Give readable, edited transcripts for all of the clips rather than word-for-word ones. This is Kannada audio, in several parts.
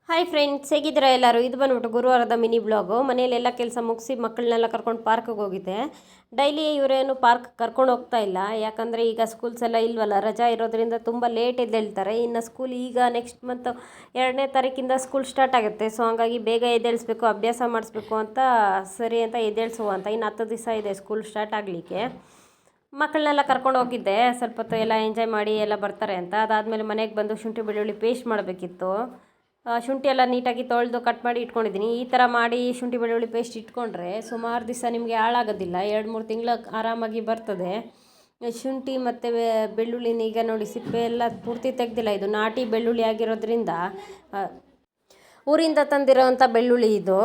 ಹಾಯ್ ಫ್ರೆಂಡ್ಸ್, ಹೇಗಿದ್ದೀರಾ ಎಲ್ಲರೂ? ಇದು ಬಂದ್ಬಿಟ್ಟು ಗುರುವಾರದ ಮಿನಿ ಬ್ಲಾಗು. ಮನೆಯಲ್ಲೆಲ್ಲ ಕೆಲಸ ಮುಗಿಸಿ ಮಕ್ಕಳನ್ನೆಲ್ಲ ಕರ್ಕೊಂಡು ಪಾರ್ಕಿಗೆ ಹೋಗಿದ್ದೆ. ಡೈಲಿ ಇವರೇನು ಪಾರ್ಕ್ ಕರ್ಕೊಂಡು ಹೋಗ್ತಾ ಇಲ್ಲ, ಯಾಕಂದರೆ ಈಗ ಸ್ಕೂಲ್ಸ್ ಎಲ್ಲ ಇಲ್ವಲ್ಲ, ರಜಾ ಇರೋದ್ರಿಂದ ತುಂಬ ಲೇಟ್ ಎದ್ದೇಳ್ತಾರೆ. ಇನ್ನು ಸ್ಕೂಲ್ ಈಗ ನೆಕ್ಸ್ಟ್ ಮಂತ್ 2ನೇ ತಾರೀಕಿಂದ ಸ್ಕೂಲ್ ಸ್ಟಾರ್ಟ್ ಆಗುತ್ತೆ. ಸೊ ಹಾಗಾಗಿ ಬೇಗ ಎದ್ದೇಳಿಸ್ಬೇಕು, ಅಭ್ಯಾಸ ಮಾಡಿಸ್ಬೇಕು ಅಂತ ಸರಿ ಅಂತ ಎದ್ದೇಳಿಸುವ ಅಂತ. ಇನ್ನು 10 ದಿವಸ ಇದೆ ಸ್ಕೂಲ್ ಸ್ಟಾರ್ಟ್ ಆಗಲಿಕ್ಕೆ. ಮಕ್ಕಳನ್ನೆಲ್ಲ ಕರ್ಕೊಂಡು ಹೋಗಿದ್ದೆ, ಸ್ವಲ್ಪ ಹೊತ್ತು ಎಲ್ಲ ಎಂಜಾಯ್ ಮಾಡಿ ಎಲ್ಲ ಬರ್ತಾರೆ ಅಂತ. ಅದಾದಮೇಲೆ ಮನೆಗೆ ಬಂದು ಶುಂಠಿ ಬೆಳ್ಳುಳ್ಳಿ ಪೇಸ್ಟ್ ಮಾಡಬೇಕಿತ್ತು. ಶುಂಠಿ ಎಲ್ಲ ನೀಟಾಗಿ ತೊಳೆದು ಕಟ್ ಮಾಡಿ ಇಟ್ಕೊಂಡಿದ್ದೀನಿ. ಈ ಥರ ಮಾಡಿ ಶುಂಠಿ ಬೆಳ್ಳುಳ್ಳಿ ಪೇಸ್ಟ್ ಇಟ್ಕೊಂಡ್ರೆ ಸುಮಾರು ದಿವಸ ನಿಮಗೆ ಹಾಳಾಗೋದಿಲ್ಲ, 2-3 ತಿಂಗಳು ಆರಾಮಾಗಿ ಬರ್ತದೆ. ಶುಂಠಿ ಮತ್ತು ಬೆಳ್ಳುಳ್ಳಿನ ಈಗ ನೋಡಿ ಸಿಪ್ಪೆ ಎಲ್ಲ ಪೂರ್ತಿ ತೆಗೆದಿಲ್ಲ. ಇದು ನಾಟಿ ಬೆಳ್ಳುಳ್ಳಿ ಆಗಿರೋದ್ರಿಂದ ಊರಿಂದ ತಂದಿರೋವಂಥ ಬೆಳ್ಳುಳ್ಳಿ ಇದು.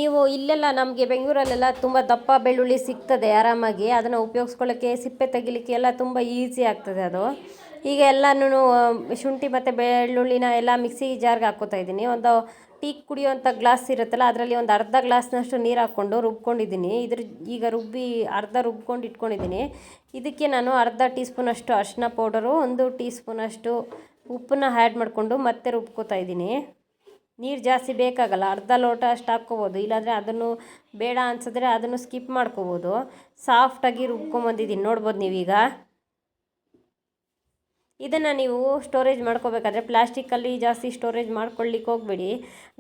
ನೀವು ಇಲ್ಲೆಲ್ಲ ನಮಗೆ ಬೆಂಗಳೂರಲ್ಲೆಲ್ಲ ತುಂಬ ದಪ್ಪ ಬೆಳ್ಳುಳ್ಳಿ ಸಿಗ್ತದೆ ಆರಾಮಾಗಿ. ಅದನ್ನು ಉಪಯೋಗಿಸ್ಕೊಳ್ಳೋಕ್ಕೆ, ಸಿಪ್ಪೆ ತೆಗಿಲಿಕ್ಕೆ ಎಲ್ಲ ತುಂಬ ಈಸಿ ಆಗ್ತದೆ ಅದು. ಈಗ ಎಲ್ಲನೂ ಶುಂಠಿ ಮತ್ತು ಬೆಳ್ಳುಳ್ಳಿನ ಎಲ್ಲ ಮಿಕ್ಸಿ ಜಾರ್ಗೆ ಹಾಕ್ಕೋತಾ ಇದ್ದೀನಿ. ಒಂದು ಟೀ ಕುಡಿಯೋವಂಥ ಗ್ಲಾಸ್ ಇರುತ್ತಲ್ಲ, ಅದರಲ್ಲಿ ಒಂದು ಅರ್ಧ ಗ್ಲಾಸ್ನಷ್ಟು ನೀರು ಹಾಕ್ಕೊಂಡು ರುಬ್ಕೊಂಡಿದ್ದೀನಿ. ಈಗ ಅರ್ಧ ರುಬ್ಕೊಂಡು ಇಟ್ಕೊಂಡಿದ್ದೀನಿ. ಇದಕ್ಕೆ ನಾನು ಅರ್ಧ ಟೀ ಸ್ಪೂನಷ್ಟು ಅರಿಶಿನ ಪೌಡರು, 1 ಟೀ ಸ್ಪೂನಷ್ಟು ಉಪ್ಪನ್ನ ಆ್ಯಡ್ ಮಾಡಿಕೊಂಡು ಮತ್ತೆ ರುಬ್ಕೋತಾ ಇದ್ದೀನಿ. ನೀರು ಜಾಸ್ತಿ ಬೇಕಾಗಲ್ಲ, ಅರ್ಧ ಲೋಟ ಅಷ್ಟು ಹಾಕ್ಕೋಬೋದು. ಇಲ್ಲಾಂದರೆ ಅದನ್ನು ಬೇಡ ಅನಿಸಿದ್ರೆ ಅದನ್ನು ಸ್ಕಿಪ್ ಮಾಡ್ಕೋಬೋದು. ಸಾಫ್ಟಾಗಿ ರುಬ್ಕೊಂಬಂದಿದ್ದೀನಿ, ನೋಡ್ಬೋದು ನೀವೀಗ. ಇದನ್ನು ನೀವು ಸ್ಟೋರೇಜ್ ಮಾಡ್ಕೋಬೇಕಾದ್ರೆ ಪ್ಲಾಸ್ಟಿಕ್ಕಲ್ಲಿ ಜಾಸ್ತಿ ಸ್ಟೋರೇಜ್ ಮಾಡ್ಕೊಳ್ಳಿಕ್ಕೆ ಹೋಗ್ಬೇಡಿ.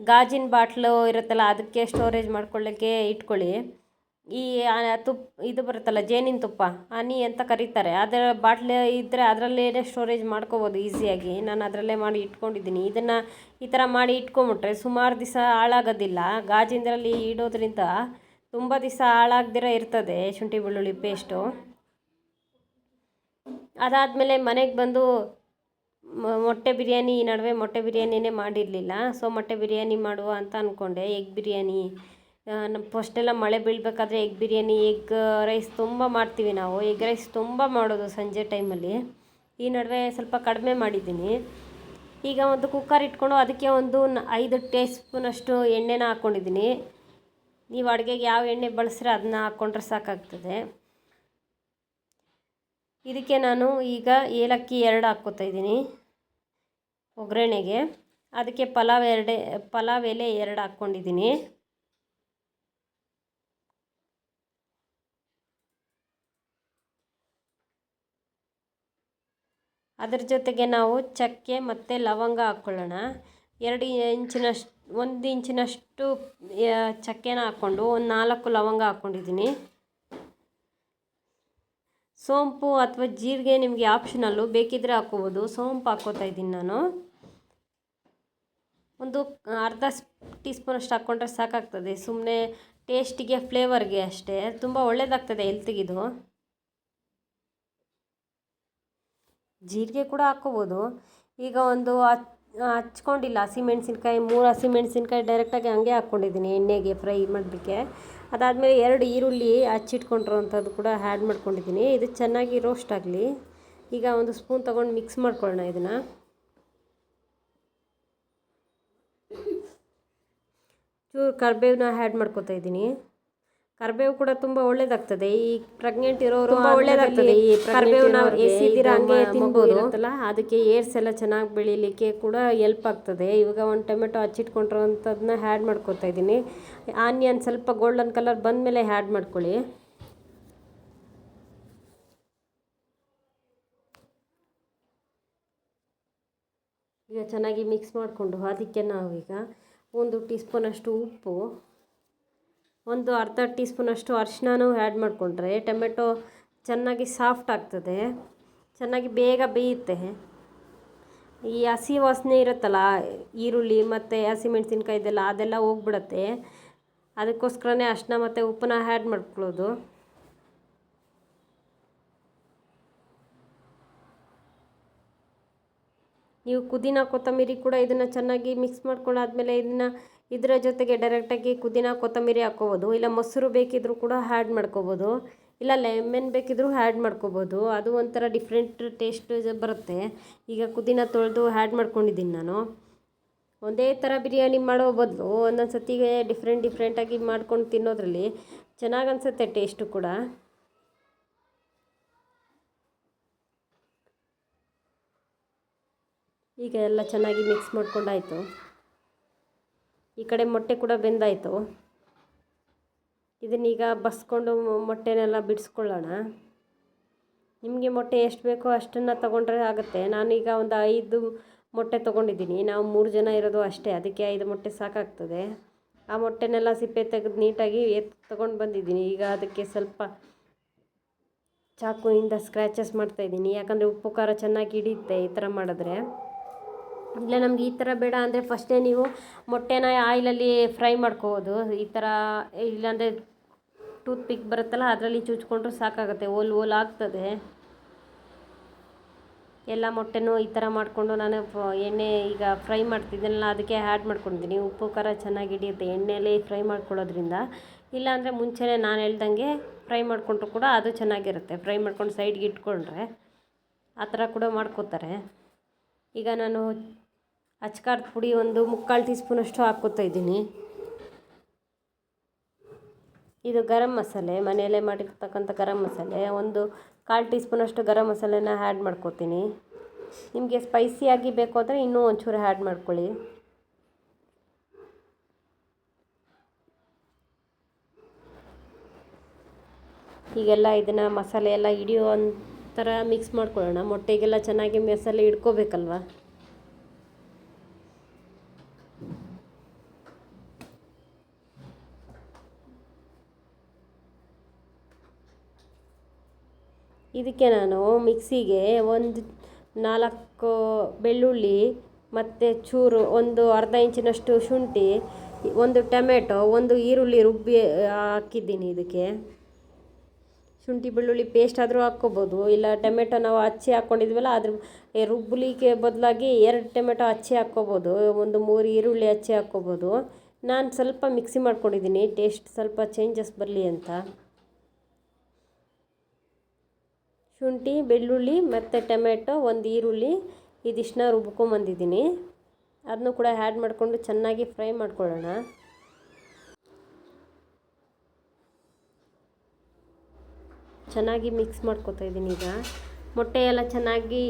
ಗಾಜಿನ ಬಾಟ್ಲು ಇರುತ್ತಲ್ಲ, ಅದಕ್ಕೆ ಸ್ಟೋರೇಜ್ ಮಾಡ್ಕೊಳ್ಳೋಕ್ಕೆ ಇಟ್ಕೊಳ್ಳಿ. ಈ ಇದು ಬರುತ್ತಲ್ಲ, ಜೇನಿನ ತುಪ್ಪ, ಹನಿ ಅಂತ ಕರೀತಾರೆ, ಅದರ ಬಾಟ್ಲು ಇದ್ದರೆ ಅದರಲ್ಲೇ ಸ್ಟೋರೇಜ್ ಮಾಡ್ಕೋಬೋದು ಈಸಿಯಾಗಿ. ನಾನು ಅದರಲ್ಲೇ ಮಾಡಿ ಇಟ್ಕೊಂಡಿದ್ದೀನಿ. ಇದನ್ನು ಈ ಥರ ಮಾಡಿ ಇಟ್ಕೊಂಬಿಟ್ರೆ ಸುಮಾರು ದಿವಸ ಹಾಳಾಗೋದಿಲ್ಲ. ಗಾಜಿನದ್ರಲ್ಲಿ ಇಡೋದ್ರಿಂದ ತುಂಬ ದಿವಸ ಹಾಳಾಗ್ದಿರ ಇರ್ತದೆ ಶುಂಠಿ ಬೆಳ್ಳುಳ್ಳಿ ಪೇಸ್ಟು. ಅದಾದಮೇಲೆ ಮನೆಗೆ ಬಂದು ಮೊಟ್ಟೆ ಬಿರಿಯಾನಿ, ಈ ನಡುವೆ ಮೊಟ್ಟೆ ಬಿರಿಯಾನಿನೇ ಮಾಡಿರಲಿಲ್ಲ. ಸೊ ಮೊಟ್ಟೆ ಬಿರಿಯಾನಿ ಮಾಡುವ ಅಂತ ಅಂದ್ಕೊಂಡೆ. ಎಗ್ ಬಿರಿಯಾನಿ, ಫಸ್ಟೆಲ್ಲ ಮಳೆ ಬೀಳಬೇಕಾದ್ರೆ ಎಗ್ ಬಿರಿಯಾನಿ, ಎಗ್ ರೈಸ್ ತುಂಬ ಮಾಡ್ತೀವಿ ನಾವು. ಎಗ್ ರೈಸ್ ತುಂಬ ಮಾಡೋದು ಸಂಜೆ ಟೈಮಲ್ಲಿ. ಈ ನಡುವೆ ಸ್ವಲ್ಪ ಕಡಿಮೆ ಮಾಡಿದ್ದೀನಿ. ಈಗ ಒಂದು ಕುಕ್ಕರ್ ಇಟ್ಕೊಂಡು ಅದಕ್ಕೆ ಒಂದು 5 ಟೀ ಸ್ಪೂನಷ್ಟು ಎಣ್ಣೆನ ಹಾಕ್ಕೊಂಡಿದ್ದೀನಿ. ನೀವು ಅಡುಗೆಗೆ ಯಾವ ಎಣ್ಣೆ ಬಳಸ್ರೆ ಅದನ್ನ ಹಾಕ್ಕೊಂಡ್ರೆ ಸಾಕಾಗ್ತದೆ. ಇದಕ್ಕೆ ನಾನು ಈಗ ಏಲಕ್ಕಿ 2 ಹಾಕ್ಕೋತಾ ಇದ್ದೀನಿ ಒಗ್ಗರಣೆಗೆ. ಅದಕ್ಕೆ ಪಲಾವ್ ಎಲೆ 2 ಹಾಕ್ಕೊಂಡಿದ್ದೀನಿ. ಅದ್ರ ಜೊತೆಗೆ ನಾವು ಚಕ್ಕೆ ಮತ್ತು ಲವಂಗ ಹಾಕ್ಕೊಳ್ಳೋಣ. 1 ಇಂಚಿನಷ್ಟು ಚಕ್ಕೆನ ಹಾಕ್ಕೊಂಡು ಒಂದು 4 ಲವಂಗ ಹಾಕ್ಕೊಂಡಿದ್ದೀನಿ. ಸೋಂಪು ಅಥವಾ ಜೀರಿಗೆ ನಿಮಗೆ ಆಪ್ಷನಲ್ಲು, ಬೇಕಿದ್ದರೆ ಹಾಕ್ಕೋಬೋದು. ಸೋಂಪು ಹಾಕ್ಕೋತಾ ಇದ್ದೀನಿ ನಾನು. ಒಂದು ಅರ್ಧ ಟೀ ಸ್ಪೂನಷ್ಟು ಹಾಕ್ಕೊಂಡ್ರೆ ಸಾಕಾಗ್ತದೆ, ಸುಮ್ಮನೆ ಟೇಸ್ಟಿಗೆ, ಫ್ಲೇವರ್ಗೆ ಅಷ್ಟೇ. ತುಂಬ ಒಳ್ಳೆಯದಾಗ್ತದೆ ಹೆಲ್ತಿಗಿದು. ಜೀರಿಗೆ ಕೂಡ ಹಾಕ್ಕೋಬೋದು. ಈಗ ಒಂದು ಹಚ್ಕೊಂಡಿಲ್ಲ ಹಸಿಮೆಣ್ಸಿನ್ಕಾಯಿ, 3 ಹಸಿಮೆಣ್ಸಿನ್ಕಾಯಿ ಡೈರೆಕ್ಟಾಗಿ ಹಂಗೆ ಹಾಕ್ಕೊಂಡಿದ್ದೀನಿ ಎಣ್ಣೆಗೆ ಫ್ರೈ ಮಾಡಲಿಕ್ಕೆ. ಅದಾದಮೇಲೆ 2 ಈರುಳ್ಳಿ ಹಚ್ಚಿಟ್ಕೊಂಡಿರೋವಂಥದ್ದು ಕೂಡ ಆ್ಯಡ್ ಮಾಡ್ಕೊಂಡಿದ್ದೀನಿ. ಇದು ಚೆನ್ನಾಗಿ ರೋಸ್ಟ್ ಆಗಲಿ. ಈಗ ಒಂದು ಸ್ಪೂನ್ ತೊಗೊಂಡು ಮಿಕ್ಸ್ ಮಾಡ್ಕೊಳ್ಳೋಣ ಇದನ್ನು. ಚೂರು ಕರಿಬೇವನ್ನ ಆ್ಯಡ್ ಮಾಡ್ಕೊತಾ ಇದ್ದೀನಿ. ಕರಿಬೇವು ಕೂಡ ತುಂಬ ಒಳ್ಳೇದಾಗ್ತದೆ. ಈ ಪ್ರೆಗ್ನೆಂಟ್ ಇರೋರು ತುಂಬ ಒಳ್ಳೇದಾಗ್ತದೆ. ಈ ಕರಿಬೇವನ್ನ ಎಸಿದಿರ ಹಂಗೆ ತಿನ್ಬೋದು ಅಂತಲ್ಲ, ಅದಕ್ಕೆ ಏರ್ಸ್ ಎಲ್ಲ ಚೆನ್ನಾಗಿ ಬೆಳೀಲಿಕ್ಕೆ ಕೂಡ ಹೆಲ್ಪ್ ಆಗ್ತದೆ. ಇವಾಗ ಒಂದು ಟೊಮೆಟೊ ಹಚ್ಚಿಟ್ಕೊಂಡಿರೋವಂಥದ್ದನ್ನ ಆ್ಯಡ್ ಮಾಡ್ಕೊತಾ ಇದ್ದೀನಿ. ಆನಿಯನ್ ಸ್ವಲ್ಪ ಗೋಲ್ಡನ್ ಕಲರ್ ಬಂದಮೇಲೆ ಆ್ಯಡ್ ಮಾಡ್ಕೊಳ್ಳಿ. ಈಗ ಚೆನ್ನಾಗಿ ಮಿಕ್ಸ್ ಮಾಡಿಕೊಂಡು ಅದಕ್ಕೆ ನಾವೀಗ 1 ಟೀ ಸ್ಪೂನಷ್ಟು ಉಪ್ಪು, ಒಂದು ಅರ್ಧ ಟೀ ಸ್ಪೂನಷ್ಟು ಅರಿಶಿನನೂ ಆ್ಯಡ್ ಮಾಡಿಕೊಂಡ್ರೆ ಟೊಮೆಟೊ ಚೆನ್ನಾಗಿ ಸಾಫ್ಟ್ ಆಗ್ತದೆ, ಚೆನ್ನಾಗಿ ಬೇಗ ಬೇಯುತ್ತೆ. ಈ ಹಸಿ ವಾಸನೆ ಇರುತ್ತಲ್ಲ ಈರುಳ್ಳಿ ಮತ್ತು ಹಸಿಮೆಣ್ಸಿನ್ಕಾಯ್ದೆಲ್ಲ, ಅದೆಲ್ಲ ಹೋಗ್ಬಿಡುತ್ತೆ. ಅದಕ್ಕೋಸ್ಕರನೇ ಅರಿಶಿನ ಮತ್ತು ಉಪ್ಪನ್ನ ಆ್ಯಡ್ ಮಾಡ್ಕೊಳ್ಳೋದು. ನೀವು ಪುದೀನ ಕೊತ್ತಂಬರಿ ಕೂಡ ಇದನ್ನು ಚೆನ್ನಾಗಿ ಮಿಕ್ಸ್ ಮಾಡ್ಕೊಂಡಾದ್ಮೇಲೆ ಇದರ ಜೊತೆಗೆ ಡೈರೆಕ್ಟಾಗಿ ಪುದೀನ ಕೊತ್ತಂಬರಿ ಹಾಕ್ಕೋಬೋದು. ಇಲ್ಲ ಮೊಸರು ಬೇಕಿದ್ದರೂ ಕೂಡ ಆ್ಯಡ್ ಮಾಡ್ಕೋಬೋದು. ಇಲ್ಲ ಲೆಮನ್ ಬೇಕಿದ್ದರೂ ಆ್ಯಡ್ ಮಾಡ್ಕೋಬೋದು. ಅದು ಒಂಥರ ಡಿಫ್ರೆಂಟ್ ಟೇಸ್ಟ್ ಬರುತ್ತೆ. ಈಗ ಪುದೀನ ತೊಳೆದು ಆ್ಯಡ್ ಮಾಡ್ಕೊಂಡಿದ್ದೀನಿ ನಾನು. ಒಂದೇ ಥರ ಬಿರಿಯಾನಿ ಮಾಡೋ ಬದಲು ಒಂದೊಂದು ಸತಿಗೆ ಡಿಫ್ರೆಂಟಾಗಿ ಮಾಡ್ಕೊಂಡು ತಿನ್ನೋದ್ರಲ್ಲಿ ಚೆನ್ನಾಗಿ ಅನಿಸುತ್ತೆ ಟೇಸ್ಟು ಕೂಡ. ಈಗ ಎಲ್ಲ ಚೆನ್ನಾಗಿ ಮಿಕ್ಸ್ ಮಾಡ್ಕೊಂಡಾಯಿತು. ಈ ಕಡೆ ಮೊಟ್ಟೆ ಕೂಡ ಬೆಂದಾಯಿತು. ಇದನ್ನೀಗ ಬಸ್ಕೊಂಡು ಮೊಟ್ಟೆನೆಲ್ಲ ಬಿಡಿಸ್ಕೊಳ್ಳೋಣ. ನಿಮಗೆ ಮೊಟ್ಟೆ ಎಷ್ಟು ಬೇಕೋ ಅಷ್ಟನ್ನು ತೊಗೊಂಡ್ರೆ ಆಗುತ್ತೆ. ನಾನೀಗ ಒಂದು 5 ಮೊಟ್ಟೆ ತೊಗೊಂಡಿದ್ದೀನಿ. ನಾವು 3 ಜನ ಇರೋದು ಅಷ್ಟೇ, ಅದಕ್ಕೆ 5 ಮೊಟ್ಟೆ ಸಾಕಾಗ್ತದೆ. ಆ ಮೊಟ್ಟೆನೆಲ್ಲ ಸಿಪ್ಪೆ ತೆಗೆದು ನೀಟಾಗಿ ತೊಗೊಂಡು ಬಂದಿದ್ದೀನಿ. ಈಗ ಅದಕ್ಕೆ ಸ್ವಲ್ಪ ಚಾಕುವಿಂದ ಸ್ಕ್ರ್ಯಾಚಸ್ ಮಾಡ್ತಾಯಿದ್ದೀನಿ, ಯಾಕಂದರೆ ಉಪ್ಪು ಖಾರ ಚೆನ್ನಾಗಿ ಹಿಡಿಯುತ್ತೆ ಈ ಥರ ಮಾಡಿದ್ರೆ. ಇಲ್ಲ ನಮ್ಗೆ ಈ ಥರ ಬೇಡ ಅಂದರೆ ಫಸ್ಟೇ ನೀವು ಮೊಟ್ಟೆನ ಆಯಿಲಲ್ಲಿ ಫ್ರೈ ಮಾಡ್ಕೋಬೋದು. ಈ ಥರ ಇಲ್ಲಾಂದರೆ ಟೂತ್ ಪಿಕ್ ಬರುತ್ತಲ್ಲ ಅದರಲ್ಲಿ ಚುಚ್ಕೊಂಡ್ರೂ ಸಾಕಾಗುತ್ತೆ, ಓಲ್ ಆಗ್ತದೆ. ಎಲ್ಲ ಮೊಟ್ಟೆನೂ ಈ ಥರ ಮಾಡಿಕೊಂಡು ನಾನು ಎಣ್ಣೆ ಈಗ ಫ್ರೈ ಮಾಡ್ತಿದ್ದೀನಲ್ಲ ಅದಕ್ಕೆ ಆ್ಯಡ್ ಮಾಡ್ಕೊಂಡಿದ್ದೀನಿ. ಉಪ್ಪು ಖಾರ ಚೆನ್ನಾಗಿ ಹಿಡಿಯುತ್ತೆ ಎಣ್ಣೆಯಲ್ಲಿ ಫ್ರೈ ಮಾಡ್ಕೊಳ್ಳೋದ್ರಿಂದ. ಇಲ್ಲಾಂದರೆ ಮುಂಚೆನೇ ನಾನು ಹೇಳ್ದಂಗೆ ಫ್ರೈ ಮಾಡಿಕೊಂಡ್ರು ಕೂಡ ಅದು ಚೆನ್ನಾಗಿರುತ್ತೆ. ಫ್ರೈ ಮಾಡ್ಕೊಂಡು ಸೈಡ್ಗೆ ಇಟ್ಕೊಂಡ್ರೆ ಆ ಥರ ಕೂಡ ಮಾಡ್ಕೋತಾರೆ. ಈಗ ನಾನು ಅಚ್ಕಾರದ ಪುಡಿ ಒಂದು 3/4 ಟೀ ಸ್ಪೂನಷ್ಟು ಹಾಕ್ಕೋತಾ ಇದ್ದೀನಿ. ಇದು ಗರಂ ಮಸಾಲೆ, ಮನೆಯಲ್ಲೇ ಮಾಡಿರ್ತಕ್ಕಂಥ ಗರಂ ಮಸಾಲೆ. ಒಂದು 1/4 ಟೀ ಸ್ಪೂನಷ್ಟು ಗರಂ ಮಸಾಲೆನ ಆ್ಯಡ್ ಮಾಡ್ಕೋತೀನಿ. ನಿಮಗೆ ಸ್ಪೈಸಿಯಾಗಿ ಬೇಕು ಅಂದರೆ ಇನ್ನೂ ಒಂಚೂರು ಆ್ಯಡ್ ಮಾಡ್ಕೊಳ್ಳಿ. ಹೀಗೆಲ್ಲ ಇದನ್ನು ಮಸಾಲೆ ಎಲ್ಲ ಹಿಡಿಯೋ ಥರ ಮಿಕ್ಸ್ ಮಾಡ್ಕೊಳ್ಳೋಣ. ಮೊಟ್ಟೆಗೆಲ್ಲ ಚೆನ್ನಾಗಿ ಮಸಾಲೆ ಹಿಡ್ಕೋಬೇಕಲ್ವ. ಇದಕ್ಕೆ ನಾನು ಮಿಕ್ಸಿಗೆ ಒಂದು 4 ಬೆಳ್ಳುಳ್ಳಿ ಮತ್ತು ಚೂರು ಒಂದು ಅರ್ಧ ಇಂಚಿನಷ್ಟು ಶುಂಠಿ, ಒಂದು ಟೊಮೆಟೊ, ಒಂದು ಈರುಳ್ಳಿ ರುಬ್ಬಿ ಹಾಕಿದ್ದೀನಿ. ಇದಕ್ಕೆ ಶುಂಠಿ ಬೆಳ್ಳುಳ್ಳಿ ಪೇಸ್ಟ್ ಆದರೂ ಹಾಕ್ಕೋಬೋದು, ಇಲ್ಲ ಟೊಮೆಟೊ ನಾವು ಹಚ್ಚಿ ಹಾಕ್ಕೊಂಡಿದ್ವಲ್ಲ ಅದ್ರ ರುಬ್ಬಲಿಕ್ಕೆ ಬದಲಾಗಿ 2 ಟೊಮೆಟೊ ಹಚ್ಚಿ ಹಾಕ್ಕೋಬೋದು, ಒಂದು 3 ಈರುಳ್ಳಿ ಹಚ್ಚಿ ಹಾಕ್ಕೋಬೋದು. ನಾನು ಸ್ವಲ್ಪ ಮಿಕ್ಸಿ ಮಾಡ್ಕೊಂಡಿದ್ದೀನಿ ಟೇಸ್ಟ್ ಸ್ವಲ್ಪ ಚೇಂಜಸ್ ಬರಲಿ ಅಂತ. ಶುಂಠಿ ಬೆಳ್ಳುಳ್ಳಿ ಮತ್ತು ಟೊಮೆಟೊ, ಒಂದು ಈರುಳ್ಳಿ ಇದಿಷ್ಟನ್ನ ರುಬ್ಕೊಂಬಂದಿದ್ದೀನಿ. ಅದನ್ನು ಕೂಡ ಆ್ಯಡ್ ಮಾಡಿಕೊಂಡು ಚೆನ್ನಾಗಿ ಫ್ರೈ ಮಾಡ್ಕೊಳ್ಳೋಣ. ಚೆನ್ನಾಗಿ ಮಿಕ್ಸ್ ಮಾಡ್ಕೊತಾ ಇದ್ದೀನಿ. ಈಗ ಮೊಟ್ಟೆ ಎಲ್ಲ ಚೆನ್ನಾಗಿ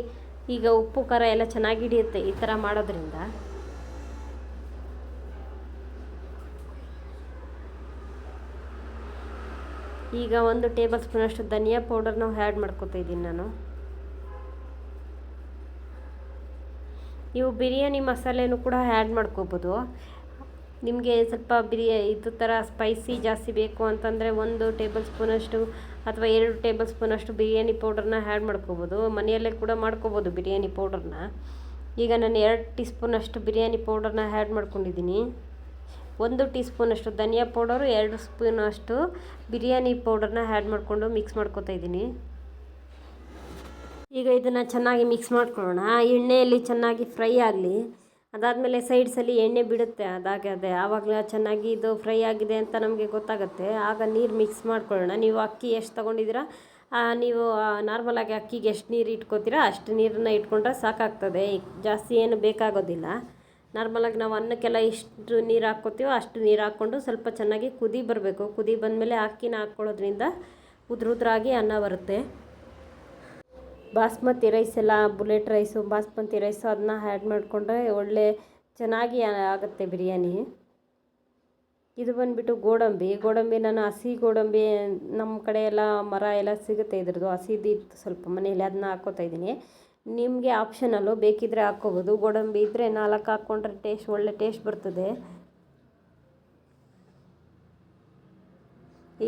ಈಗ ಉಪ್ಪು ಖಾರ ಎಲ್ಲ ಚೆನ್ನಾಗಿ ಹಿಡಿಯುತ್ತೆ ಈ ಥರ ಮಾಡೋದ್ರಿಂದ. ಈಗ 1 ಟೇಬಲ್ ಸ್ಪೂನಷ್ಟು ಧನಿಯಾ ಪೌಡರ್ನ ಆ್ಯಡ್ ಮಾಡ್ಕೊತಾ ಇದ್ದೀನಿ ನಾನು. ನೀವು ಬಿರಿಯಾನಿ ಮಸಾಲೆನೂ ಕೂಡ ಆ್ಯಡ್ ಮಾಡ್ಕೋಬೋದು. ನಿಮಗೆ ಸ್ವಲ್ಪ ಇದು ಥರ ಸ್ಪೈಸಿ ಜಾಸ್ತಿ ಬೇಕು ಅಂತಂದರೆ 1 ಟೇಬಲ್ ಸ್ಪೂನಷ್ಟು ಅಥವಾ 2 ಟೇಬಲ್ ಸ್ಪೂನಷ್ಟು ಬಿರಿಯಾನಿ ಪೌಡರ್ನ ಆ್ಯಡ್ ಮಾಡ್ಕೋಬೋದು. ಮನೆಯಲ್ಲೇ ಕೂಡ ಮಾಡ್ಕೋಬೋದು ಬಿರಿಯಾನಿ ಪೌಡರ್ನ. ಈಗ ನಾನು 2 ಟೀ ಸ್ಪೂನಷ್ಟು ಬಿರಿಯಾನಿ ಪೌಡರ್ನ ಆ್ಯಡ್ ಮಾಡ್ಕೊಂಡಿದ್ದೀನಿ. 1 ಟೀ ಸ್ಪೂನಷ್ಟು ಧನಿಯಾ ಪೌಡರು, 2 ಸ್ಪೂನಷ್ಟು ಬಿರಿಯಾನಿ ಪೌಡರ್ನ ಆ್ಯಡ್ ಮಾಡಿಕೊಂಡು ಮಿಕ್ಸ್ ಮಾಡ್ಕೊತಾ ಇದ್ದೀನಿ. ಈಗ ಇದನ್ನು ಚೆನ್ನಾಗಿ ಮಿಕ್ಸ್ ಮಾಡ್ಕೊಳ್ಳೋಣ. ಎಣ್ಣೆಯಲ್ಲಿ ಚೆನ್ನಾಗಿ ಫ್ರೈ ಆಗಲಿ. ಅದಾದಮೇಲೆ ಸೈಡ್ಸಲ್ಲಿ ಎಣ್ಣೆ ಬಿಡುತ್ತೆ, ಅದಾಗದೆ ಆವಾಗಲೇ ಚೆನ್ನಾಗಿ ಇದು ಫ್ರೈ ಆಗಿದೆ ಅಂತ ನಮಗೆ ಗೊತ್ತಾಗುತ್ತೆ. ಆಗ ನೀರು ಮಿಕ್ಸ್ ಮಾಡ್ಕೊಳ್ಳೋಣ. ನೀವು ಅಕ್ಕಿ ಎಷ್ಟು ತೊಗೊಂಡಿದ್ದೀರಾ, ನೀವು ನಾರ್ಮಲಾಗಿ ಅಕ್ಕಿಗೆ ಎಷ್ಟು ನೀರು ಇಟ್ಕೋತೀರಾ ಅಷ್ಟು ನೀರನ್ನು ಇಟ್ಕೊಂಡ್ರೆ ಸಾಕಾಗ್ತದೆ. ಜಾಸ್ತಿ ಏನು ಬೇಕಾಗೋದಿಲ್ಲ. ನಾರ್ಮಲಾಗಿ ನಾವು ಅನ್ನಕ್ಕೆಲ್ಲ ಎಷ್ಟು ನೀರು ಹಾಕ್ಕೋತೀವೋ ಅಷ್ಟು ನೀರು ಹಾಕ್ಕೊಂಡು ಸ್ವಲ್ಪ ಚೆನ್ನಾಗಿ ಕುದಿ ಬರಬೇಕು. ಕುದಿ ಬಂದಮೇಲೆ ಅಕ್ಕಿನ ಹಾಕ್ಕೊಳ್ಳೋದ್ರಿಂದ ಉದ್ರಾಗಿ ಅನ್ನ ಬರುತ್ತೆ. ಬಾಸ್ಮತಿ ರೈಸ್ ಎಲ್ಲ ಬುಲೆಟ್ ರೈಸು, ಬಾಸ್ಮತಿ ರೈಸು ಅದನ್ನ ಆ್ಯಡ್ ಮಾಡಿಕೊಂಡ್ರೆ ಒಳ್ಳೆ ಚೆನ್ನಾಗಿ ಆಗುತ್ತೆ ಬಿರಿಯಾನಿ. ಇದು ಬಂದುಬಿಟ್ಟು ಗೋಡಂಬಿ. ನಾನು ಹಸಿ ಗೋಡಂಬಿ ನಮ್ಮ ಕಡೆ ಎಲ್ಲ ಮರ ಎಲ್ಲ ಸಿಗುತ್ತೆ ಇದ್ರದ್ದು, ಹಸಿದಿತ್ತು ಸ್ವಲ್ಪ ಮನೆಯಲ್ಲಿ, ಅದನ್ನ ಹಾಕ್ಕೋತಾ ಇದ್ದೀನಿ. ನಿಮಗೆ ಆಪ್ಷನಲ್ಲು, ಬೇಕಿದ್ದರೆ ಹಾಕ್ಕೋಬೋದು. ಗೋಡಂಬಿ ಇದ್ದರೆ 4 ಹಾಕ್ಕೊಂಡ್ರೆ ಒಳ್ಳೆ ಟೇಸ್ಟ್ ಬರ್ತದೆ.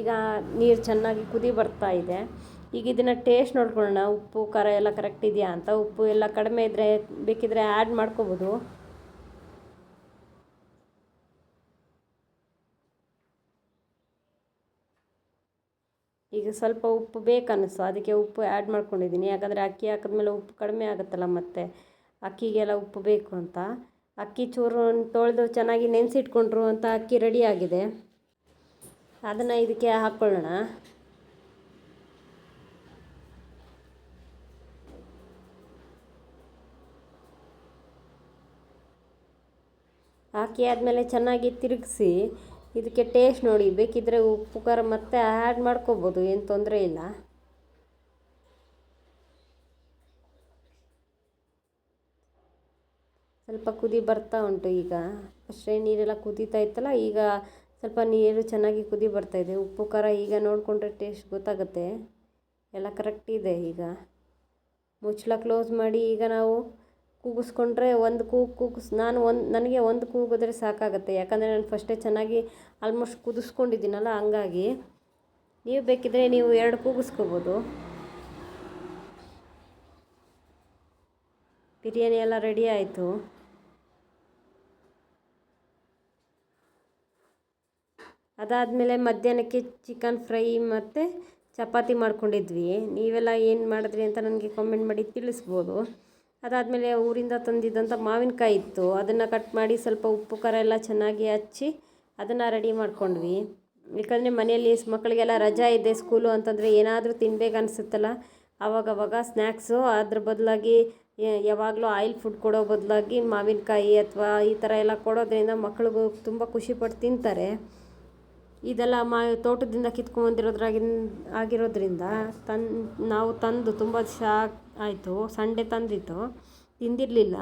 ಈಗ ನೀರು ಚೆನ್ನಾಗಿ ಕುದಿ ಬರ್ತಾ ಇದೆ. ಈಗ ಇದನ್ನು ಟೇಸ್ಟ್ ನೋಡ್ಕೊಳ್ಳೋಣ, ಉಪ್ಪು ಖಾರ ಎಲ್ಲ ಕರೆಕ್ಟ್ ಇದೆಯಾ ಅಂತ. ಉಪ್ಪು ಎಲ್ಲ ಕಡಿಮೆ ಇದ್ದರೆ ಬೇಕಿದ್ದರೆ ಆ್ಯಡ್ ಮಾಡ್ಕೋಬೋದು. ಈಗ ಸ್ವಲ್ಪ ಉಪ್ಪು ಬೇಕನ್ನಿಸ್ತು, ಅದಕ್ಕೆ ಉಪ್ಪು ಆ್ಯಡ್ ಮಾಡ್ಕೊಂಡಿದ್ದೀನಿ. ಯಾಕಂದರೆ ಅಕ್ಕಿ ಹಾಕಿದ್ಮೇಲೆ ಉಪ್ಪು ಕಡಿಮೆ ಆಗುತ್ತಲ್ಲ, ಮತ್ತು ಅಕ್ಕಿಗೆಲ್ಲ ಉಪ್ಪು ಬೇಕು ಅಂತ. ಅಕ್ಕಿ ಚೂರು ತೊಳೆದು ಚೆನ್ನಾಗಿ ನೆನೆಸಿಟ್ಕೊಂಡ್ರು ಅಂತ ಅಕ್ಕಿ ರೆಡಿಯಾಗಿದೆ. ಅದನ್ನು ಇದಕ್ಕೆ ಹಾಕ್ಕೊಳ್ಳೋಣ. ಹಾಕಿ ಆದಮೇಲೆ ಚೆನ್ನಾಗಿ ತಿರುಗಿಸಿ ಇದಕ್ಕೆ ಟೇಸ್ಟ್ ನೋಡಿ. ಬೇಕಿದ್ದರೆ ಉಪ್ಪು ಖಾರ ಮತ್ತೆ ಆ್ಯಡ್ ಮಾಡ್ಕೋಬೋದು, ಏನು ತೊಂದರೆ ಇಲ್ಲ. ಸ್ವಲ್ಪ ಕುದಿ ಬರ್ತಾ ಉಂಟು. ಈಗ ಅಷ್ಟೇ ನೀರೆಲ್ಲ ಕುದೀತಾ ಇತ್ತಲ್ಲ, ಈಗ ಸ್ವಲ್ಪ ನೀರು ಚೆನ್ನಾಗಿ ಕುದಿ ಬರ್ತಾಯಿದೆ. ಉಪ್ಪು ಖಾರ ಈಗ ನೋಡಿಕೊಂಡ್ರೆ ಟೇಸ್ಟ್ ಗೊತ್ತಾಗುತ್ತೆ. ಎಲ್ಲ ಕರೆಕ್ಟ್ ಇದೆ. ಈಗ ಮುಚ್ಚಳ ಕ್ಲೋಸ್ ಮಾಡಿ ಈಗ ನಾವು ಕೂಗಿಸ್ಕೊಂಡ್ರೆ ಒಂದು ನನಗೆ ಒಂದು ಕೂಗಿದ್ರೆ ಸಾಕಾಗುತ್ತೆ. ಯಾಕಂದರೆ ನಾನು ಫಸ್ಟೇ ಚೆನ್ನಾಗಿ ಆಲ್ಮೋಸ್ಟ್ ಕುದಿಸ್ಕೊಂಡಿದ್ದೀನಲ್ಲ, ಹಂಗಾಗಿ ನೀವು ಬೇಕಿದ್ರೆ ನೀವು 2 ಕೂಗಿಸ್ಕೋಬೋದು. ಬಿರಿಯಾನಿ ಎಲ್ಲ ರೆಡಿ ಆಯಿತು. ಅದಾದಮೇಲೆ ಮಧ್ಯಾಹ್ನಕ್ಕೆ ಚಿಕನ್ ಫ್ರೈ ಮತ್ತು ಚಪಾತಿ ಮಾಡ್ಕೊಂಡಿದ್ವಿ. ನೀವೆಲ್ಲ ಏನು ಮಾಡಿದ್ರಿ ಅಂತ ನನಗೆ ಕಾಮೆಂಟ್ ಮಾಡಿ ತಿಳಿಸ್ಬೋದು. ಅದಾದಮೇಲೆ ಊರಿಂದ ತಂದಿದ್ದಂಥ ಮಾವಿನಕಾಯಿ ಇತ್ತು, ಅದನ್ನು ಕಟ್ ಮಾಡಿ ಸ್ವಲ್ಪ ಉಪ್ಪು ಖಾರ ಎಲ್ಲ ಚೆನ್ನಾಗಿ ಹಚ್ಚಿ ಅದನ್ನು ರೆಡಿ ಮಾಡ್ಕೊಂಡ್ವಿ. ಯಾಕಂದರೆ ಮನೆಯಲ್ಲಿ ಮಕ್ಕಳಿಗೆಲ್ಲ ರಜಾ ಇದೆ ಸ್ಕೂಲು ಅಂತಂದರೆ ಏನಾದರೂ ತಿನ್ಬೇಕು ಅನಿಸುತ್ತಲ್ಲ, ಆವಾಗವಾಗ ಸ್ನ್ಯಾಕ್ಸು. ಅದ್ರ ಬದಲಾಗಿ ಯಾವಾಗಲೂ ಆಯಿಲ್ ಫುಡ್ ಕೊಡೋ ಬದಲಾಗಿ ಮಾವಿನಕಾಯಿ ಅಥವಾ ಈ ಥರ ಎಲ್ಲ ಕೊಡೋದ್ರಿಂದ ಮಕ್ಕಳಿಗೂ ತುಂಬ ಖುಷಿಪಟ್ಟು ತಿಂತಾರೆ. ಇದೆಲ್ಲ ತೋಟದಿಂದ ಆಗಿರೋದ್ರಿಂದ ನಾವು ತಂದು ತುಂಬ ದಿವಸ ಆಯಿತು. ಸಂಡೇ ತಂದಿತ್ತು, ತಿಂದಿರಲಿಲ್ಲ.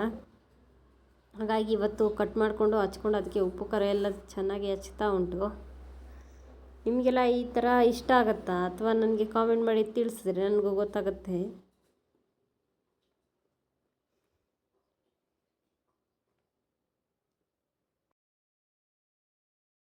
ಹಾಗಾಗಿ ಇವತ್ತು ಕಟ್ ಮಾಡಿಕೊಂಡು ಹಚ್ಕೊಂಡು ಅದಕ್ಕೆ ಉಪ್ಪು ಖಾರ ಎಲ್ಲ ಚೆನ್ನಾಗಿ ಹಚ್ತಾ ಉಂಟು. ನಿಮಗೆಲ್ಲ ಈ ಥರ ಇಷ್ಟ ಆಗುತ್ತಾ ಅಥವಾ ನನಗೆ ಕಾಮೆಂಟ್ ಮಾಡಿ ತಿಳಿಸಿದ್ರೆ ನನಗೂ ಗೊತ್ತಾಗುತ್ತೆ.